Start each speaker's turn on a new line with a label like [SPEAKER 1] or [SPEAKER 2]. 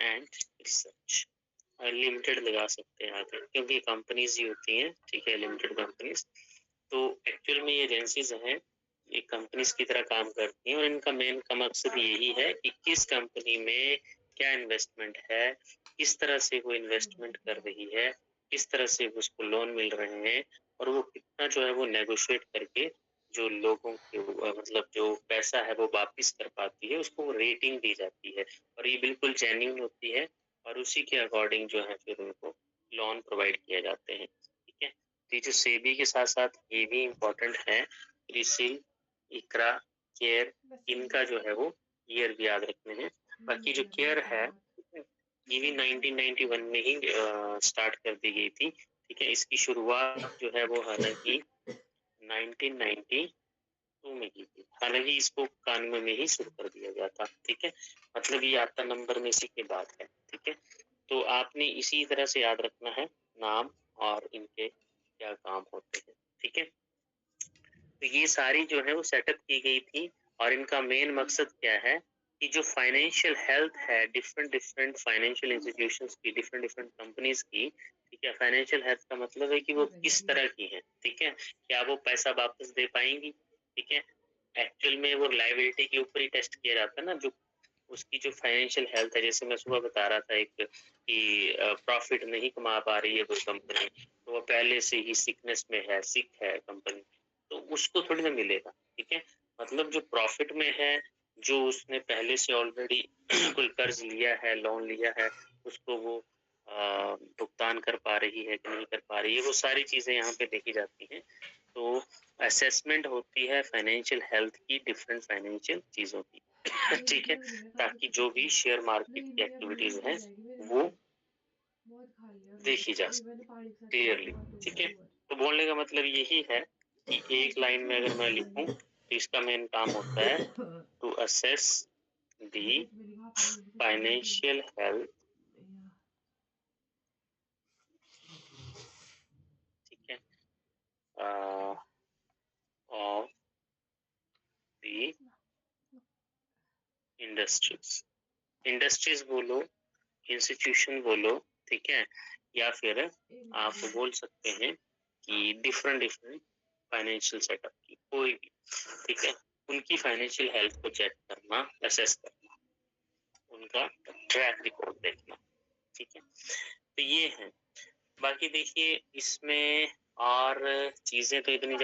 [SPEAKER 1] And research. Limited लगा सकते हैं आगे, क्योंकि कंपनीज ही होती हैं, ठीक है, लिमिटेड कंपनीज। तो एक्चुअल में ये एजेंसीज हैं, ये कंपनीज की तरह काम करती हैं, और इनका मेन का मकसद यही है कि किस कंपनी में क्या इन्वेस्टमेंट है, किस तरह से वो इन्वेस्टमेंट कर रही है, किस तरह से उसको लोन मिल रहे हैं, और वो कितना जो है वो नेगोशिएट करके जो लोगों के मतलब जो पैसा है वो वापिस कर पाती है, उसको रेटिंग दी जाती है, और ये बिल्कुल जेन्युइन होती है, और उसी के अकॉर्डिंग जो है फिर उनको लोन प्रोवाइड किए जाते हैं, ठीक है। तो ये जो सेबी के साथ साथ ये भी इम्पोर्टेंट है, क्रिसिल, इकरा, केयर, इनका जो है वो ईयर भी याद रखने हैं। बाकी जो केयर है, ये भी 1991 में ही स्टार्ट कर दी गई थी, ठीक है। इसकी शुरुआत जो है वो हालांकि 1992 में की थी, हालांकि इसको 91 में ही शुरू कर दिया गया था, ठीक है। मतलब ये आपका नंबर में इसी के बाद है, ठीक है। तो आपने इसी तरह से याद रखना है नाम और इनके क्या काम होते हैं, ठीक है। तो ये सारी जो है वो सेटअप की गई थी, और इनका मेन मकसद क्या है कि जो फाइनेंशियल हेल्थ है डिफरेंट डिफरेंट फाइनेंशियल इंस्टीट्यूशंस की, डिफरेंट डिफरेंट कंपनीज की, ठीक है। फाइनेंशियल हेल्थ का मतलब है कि वो किस तरह की है, ठीक है, क्या वो पैसा वापस दे पाएंगी, ठीक है। एक्चुअल में वो लायबिलिटी के ऊपर ही टेस्ट किया जाता है ना, जो उसकी जो फाइनेंशियल हेल्थ है, जैसे मैं सुबह बता रहा था एक कि प्रॉफिट नहीं कमा पा रही है कोई कंपनी, तो वो पहले से ही सिकनेस में है, सिक है कंपनी, तो उसको थोड़ी ना मिलेगा, ठीक है। मतलब जो प्रॉफिट में है, जो उसने पहले से ऑलरेडी कोई कर्ज लिया है, लोन लिया है, उसको वो भुगतान कर पा रही है कि नहीं कर पा रही है, वो सारी चीजें यहाँ पे देखी जाती हैं। तो असेसमेंट होती है फाइनेंशियल हेल्थ की डिफरेंट फाइनेंशियल चीजों की, ठीक है, ताकि जो भी शेयर मार्केट की एक्टिविटीज हैं वो देखी जा सके क्लियरली, ठीक है। तो बोलने का मतलब यही है कि एक लाइन में अगर मैं लिखूं तो इसका मेन काम होता है to assess the financial health, ठीक है, ऑफ दी इंडस्ट्रीज। इंडस्ट्रीज बोलो, इंस्टीट्यूशन बोलो, ठीक है, या फिर आप बोल सकते हैं कि डिफरेंट डिफरेंट फाइनेंशियल सेटअप की कोई भी, ठीक है, उनकी फाइनेंशियल हेल्थ को चेक करना, असेस करना, उनका ट्रैक रिकॉर्ड देखना, ठीक है। तो ये है, बाकी देखिए इसमें और चीजें तो इतनी